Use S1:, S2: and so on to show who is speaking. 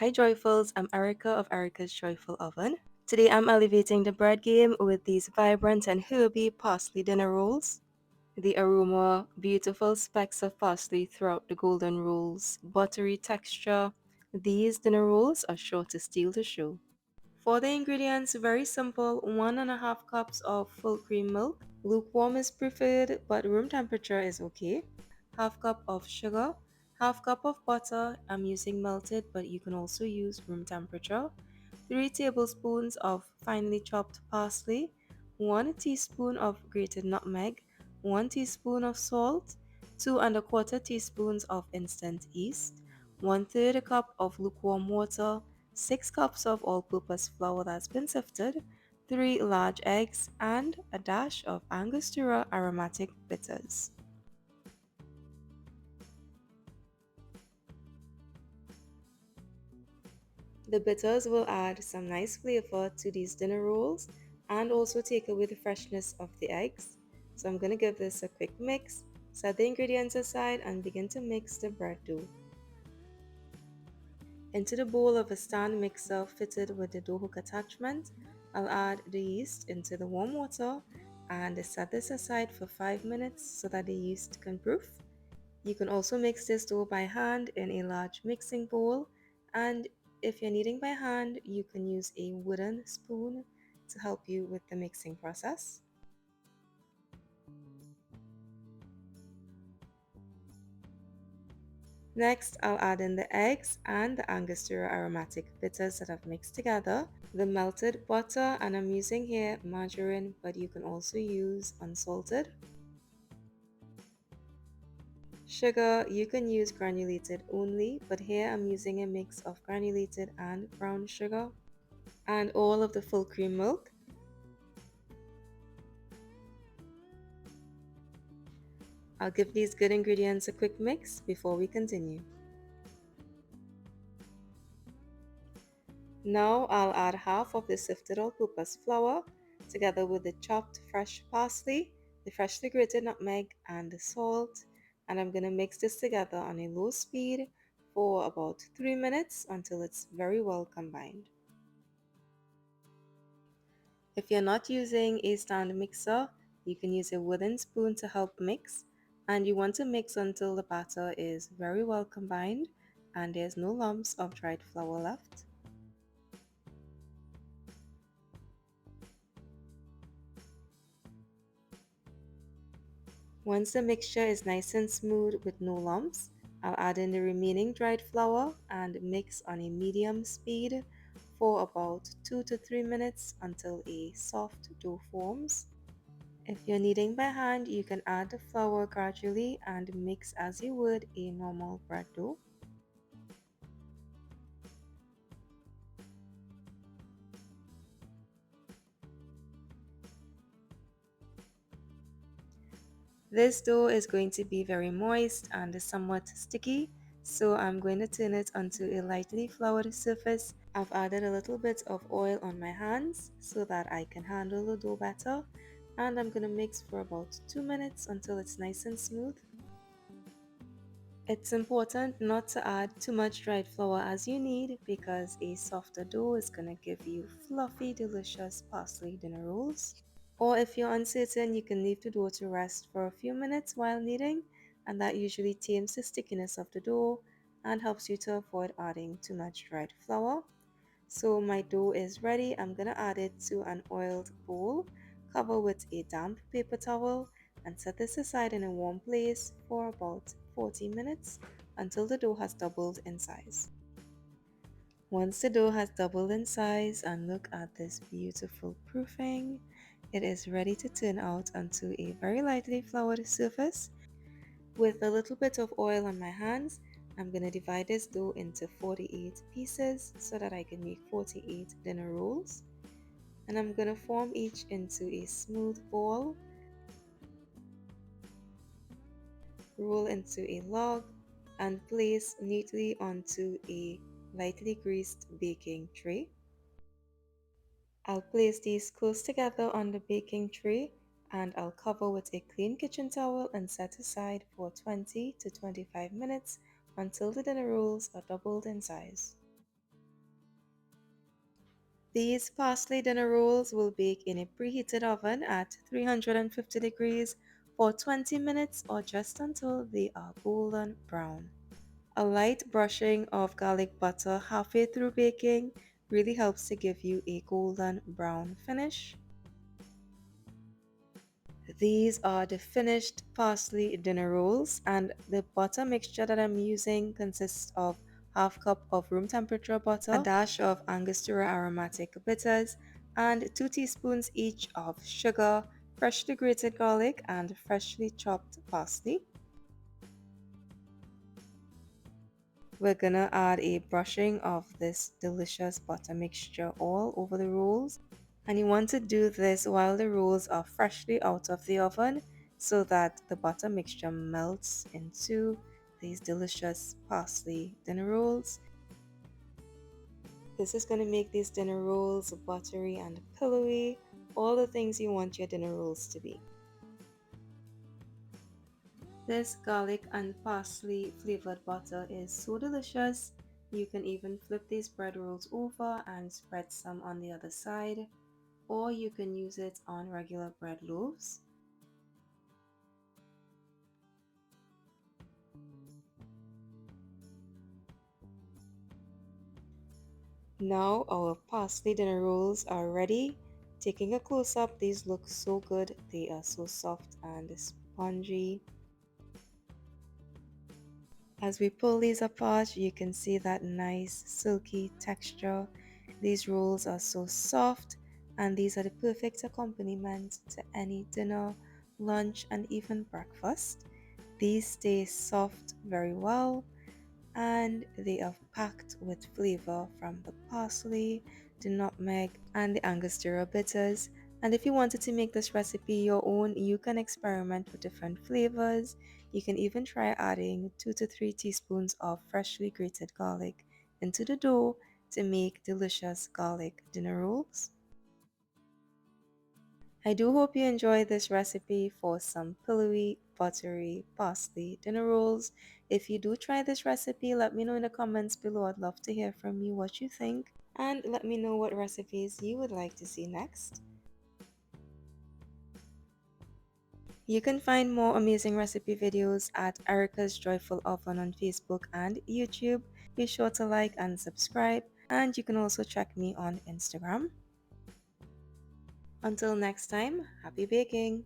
S1: Hi Joyfuls, I'm Erica of Erica's Joyful Oven. Today I'm elevating the bread game with these vibrant and herby parsley dinner rolls. The aroma, beautiful specks of parsley throughout the golden rolls, buttery texture. These dinner rolls are sure to steal the show. For the ingredients, very simple: 1.5 cups of full cream milk. Lukewarm is preferred, but room temperature is okay. Half cup of sugar, half cup of butter. I'm using melted, but you can also use room temperature. 3 tablespoons of finely chopped parsley, 1 teaspoon of grated nutmeg, 1 teaspoon of salt, 2 1/4 teaspoons of instant yeast, 1/3 a cup of lukewarm water, 6 cups of all-purpose flour that's been sifted, 3 large eggs, and a dash of Angostura aromatic bitters. The bitters will add some nice flavor to these dinner rolls and also take away the freshness of the eggs. So I'm going to give this a quick mix, set the ingredients aside, and begin to mix the bread dough. Into the bowl of a stand mixer fitted with the dough hook attachment, I'll add the yeast into the warm water and set this aside for 5 minutes so that the yeast can proof. You can also mix this dough by hand in a large mixing bowl, and if you're kneading by hand, you can use a wooden spoon to help you with the mixing process. Next, I'll add in the eggs and the Angostura aromatic bitters that I've mixed together, the melted butter, and I'm using here margarine, but you can also use unsalted. Sugar, you can use granulated only, but here I'm using a mix of granulated and brown sugar, and all of the full cream milk. I'll give these good ingredients a quick mix before we continue. Now I'll add half of the sifted all-purpose flour together with the chopped fresh parsley, the freshly grated nutmeg, and the salt, and I'm going to mix this together on a low speed for about 3 minutes until it's very well combined. If you're not using a stand mixer, you can use a wooden spoon to help mix, and you want to mix until the batter is very well combined and there's no lumps of dried flour left. Once the mixture is nice and smooth with no lumps, I'll add in the remaining dried flour and mix on a medium speed for about 2 to 3 minutes until a soft dough forms. If you're kneading by hand, you can add the flour gradually and mix as you would a normal bread dough. This dough is going to be very moist and somewhat sticky, so I'm going to turn it onto a lightly floured surface. I've added a little bit of oil on my hands so that I can handle the dough better, and I'm going to mix for about 2 minutes until it's nice and smooth. It's important not to add too much dried flour as you need, because a softer dough is going to give you fluffy, delicious parsley dinner rolls. Or if you're uncertain, you can leave the dough to rest for a few minutes while kneading, and that usually tames the stickiness of the dough and helps you to avoid adding too much dried flour. So my dough is ready. I'm going to add it to an oiled bowl, cover with a damp paper towel, and set this aside in a warm place for about 40 minutes until the dough has doubled in size. Once the dough has doubled in size, and look at this beautiful proofing, it is ready to turn out onto a very lightly floured surface. With a little bit of oil on my hands, I'm going to divide this dough into 48 pieces so that I can make 48 dinner rolls. And I'm going to form each into a smooth ball, roll into a log, and place neatly onto a lightly greased baking tray. I'll place these close together on the baking tray, and I'll cover with a clean kitchen towel and set aside for 20 to 25 minutes until the dinner rolls are doubled in size. These parsley dinner rolls will bake in a preheated oven at 350 degrees for 20 minutes or just until they are golden brown. A light brushing of garlic butter halfway through baking really helps to give you a golden brown finish. These are the finished parsley dinner rolls, and the butter mixture that I'm using consists of half cup of room temperature butter, a dash of Angostura aromatic bitters, and 2 teaspoons each of sugar, freshly grated garlic, and freshly chopped parsley. We're gonna add a brushing of this delicious butter mixture all over the rolls. And you want to do this while the rolls are freshly out of the oven so that the butter mixture melts into these delicious parsley dinner rolls. This is going to make these dinner rolls buttery and pillowy, all the things you want your dinner rolls to be. This garlic and parsley flavored butter is so delicious. You can even flip these bread rolls over and spread some on the other side, or you can use it on regular bread loaves. Now our parsley dinner rolls are ready. Taking a close up, these look so good. They are so soft and spongy. As we pull these apart, you can see that nice silky texture. These rolls are so soft, and these are the perfect accompaniment to any dinner, lunch, and even breakfast. These stay soft very well, and they are packed with flavor from the parsley, the nutmeg, and the Angostura bitters. And if you wanted to make this recipe your own, you can experiment with different flavors. You can even try adding 2 to 3 teaspoons of freshly grated garlic into the dough to make delicious garlic dinner rolls. I do hope you enjoyed this recipe for some pillowy, buttery parsley dinner rolls. If you do try this recipe, let me know in the comments below. I'd love to hear from you what you think. And let me know what recipes you would like to see next. You can find more amazing recipe videos at Erica's Joyful Oven on Facebook and YouTube. Be sure to like and subscribe. And you can also check me on Instagram. Until next time, happy baking!